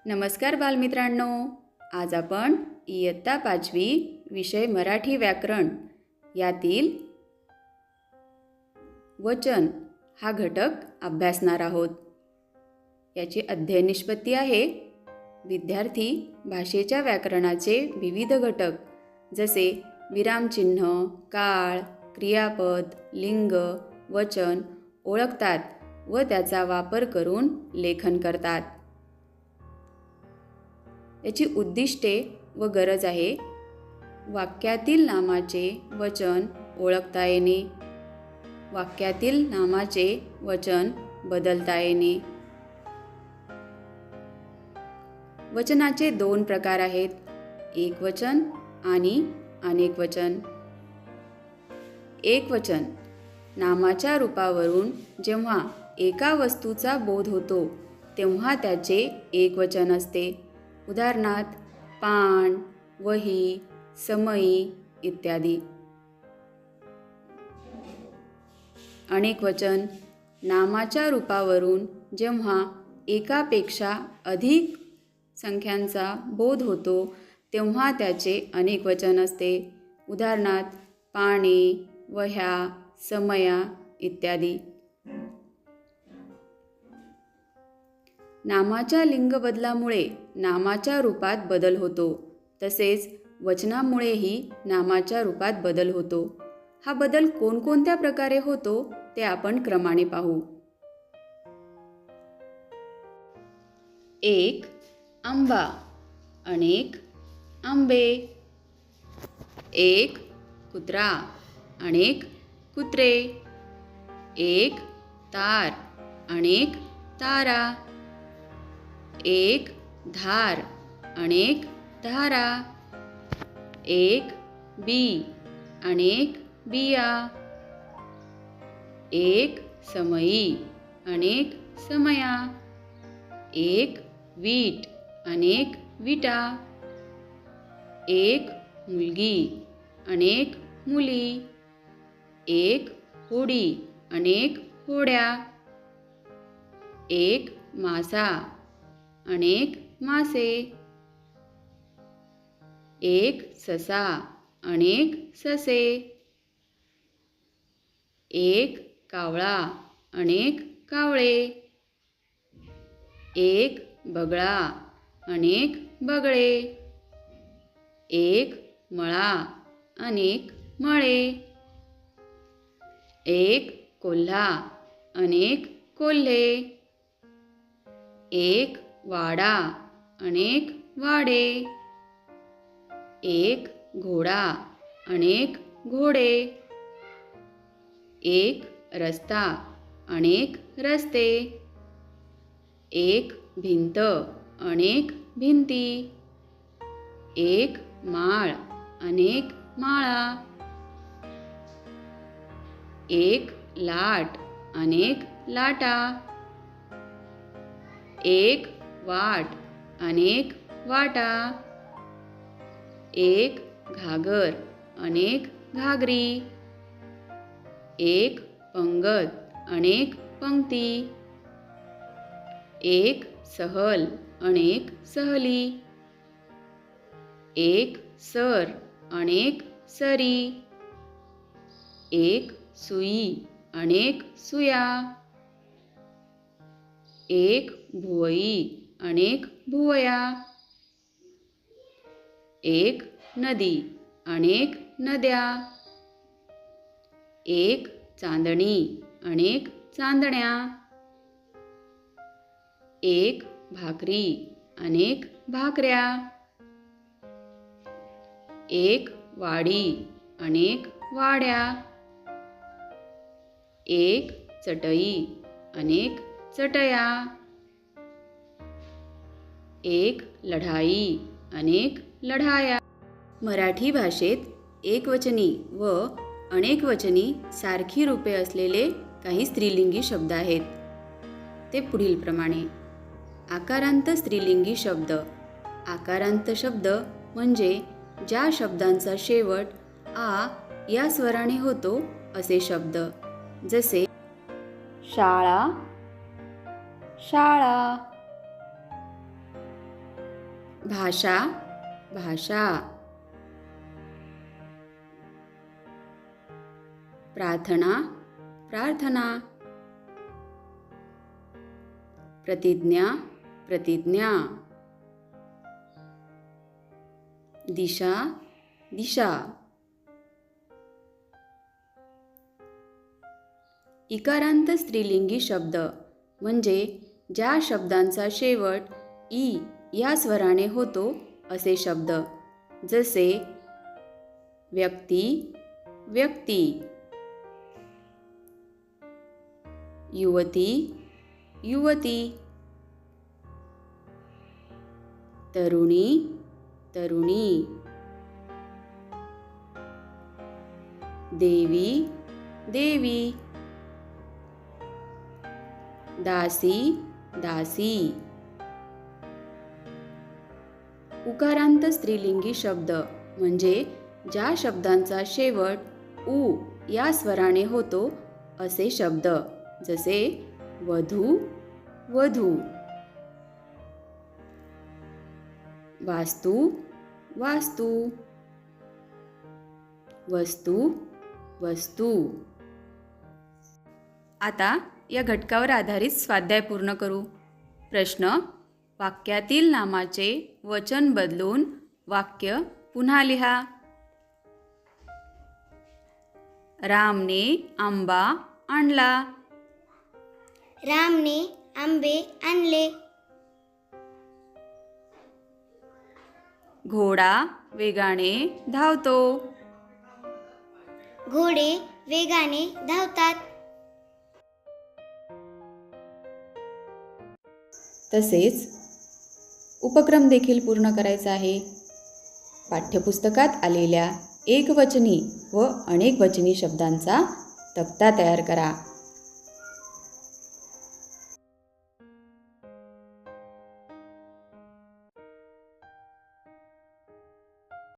नमस्कार बालमित्रांनो, आज आपण इयत्ता 5वी विषय मराठी व्याकरण यातील वचन हा घटक अभ्यासणार आहोत. याची अध्ययन निष्पत्ती आहे विद्यार्थी भाषेच्या व्याकरणाचे विविध घटक जसे विरामचिन्ह, काळ, क्रियापद, लिंग, वचन ओळखतात व त्याचा वापर करून लेखन करतात. याची उद्दिष्टे व गरज आहे वाक्यातील नामाचे वचन ओळखता येणे, वाक्यातील नामाचे वचन बदलता येणे. वचनाचे 2 प्रकार आहेत, एकवचन आणि अनेकवचन. एकवचन नामाच्या रूपावरून जेव्हा एका वस्तूचा बोध होतो तेव्हा त्याचे एकवचन असते. उदाहरणार्थ पान, वही, समई इत्यादी. अनेकवचन नामाच्या रूपावरून जेव्हा एकापेक्षा अधिक संख्यांचा बोध होतो तेव्हा त्याचे अनेकवचन असते. उदाहरणार्थ पाने, वह्या, समया इत्यादी. नामाच्या लिंग बदलामुळे नामाच्या रूपात बदल होतो, तसेच वचनामुळेही नामाच्या रूपात बदल होतो. हा बदल कोणकोणत्या प्रकारे होतो ते आपण क्रमाने पाहू. 1. आंबा, अनेक आंबे. 1. कुत्रा, अनेक कुत्रे. 1. तार, अनेक तारा. 1. धार, अनेक धारा. 1. बी, अनेक बिया. 1. समई, अनेक समया. 1. वीट, अनेक विटा. 1. मुलगी, अनेक मुली. 1. होडी, अनेक होड्या. 1. मासा, अनेक मासे. 1. ससा, अनेक ससे. 1. कावळा, अनेक कावळे. 1. बगळा, अनेक बगळे. 1. मळा, अनेक मळे. 1. कोल्हा, अनेक कोल्हे. 1. वाडा, अनेक वाडे. 1. घोडा, अनेक घोडे. 1. रस्ता, अनेक रस्ते. 1. भिंत, अनेक भिंती. 1. माळ, अनेक माळा. 1. लाट, अनेक लाटा. 1. वाट, अनेक वाटा. 1. घागर, अनेक घागरी. 1. पंगत, अनेक पंक्ती. 1. सहल, अनेक सहली. 1. सर, अनेक सरी. 1. सुई, अनेक सुया. 1. भुवई, अनेक भुवया. 1. नदी, अनेक नद्या. 1. चांदणी, अनेक चांदण्या. 1. भाकरी, अनेक भाकऱ्या. 1. वाडी, अनेक वाड्या. 1. चटई, अनेक चटया. 1. लढाई, अनेक लढाया. मराठी भाषेत एकवचनी व अनेकवचनी सारखी रूपे असलेले काही स्त्रीलिंगी शब्द आहेत. ते पुढीलप्रमाणे. आकारांत स्त्रीलिंगी शब्द. आकारांत शब्द म्हणजे ज्या शब्दांचा शेवट आ या स्वराने होतो असे शब्द, जसे शाळा, शाळा. भाषा भाषा, प्रार्थना प्रार्थना, प्रतिज्ञा प्रतिज्ञा, दिशा दिशा। इकारांत स्त्रीलिंगी शब्द म्हणजे ज्या शब्दांचा शेवट ई या स्वराने होतो असे शब्द, जसे व्यक्ती व्यक्ती, युवती युवती, तरुणी तरुणी, देवी देवी, दासी दासी। उकारांत स्त्रीलिंगी शब्द म्हणजे ज्या शब्दांचा शेवट उ या स्वराने होतो असे शब्द, जसे वधू वधू, वास्तू वास्तू, वस्तू वस्तू। आता या घटकावर आधारित स्वाध्याय पूर्ण करू। प्रश्न: वाक्यातील नामाचे वचन बदलून वाक्य पुन्हा लिहा. रामने आंबा आणला. रामने आंबे आणले. घोडा वेगाने धावतो. घोडे वेगाने धावतात. तसेच उपक्रम देखील पूर्ण करायचा आहे. पाठ्यपुस्तकात आलेल्या एकवचनी व अनेकवचनी शब्दांचा तक्ता तयार करा.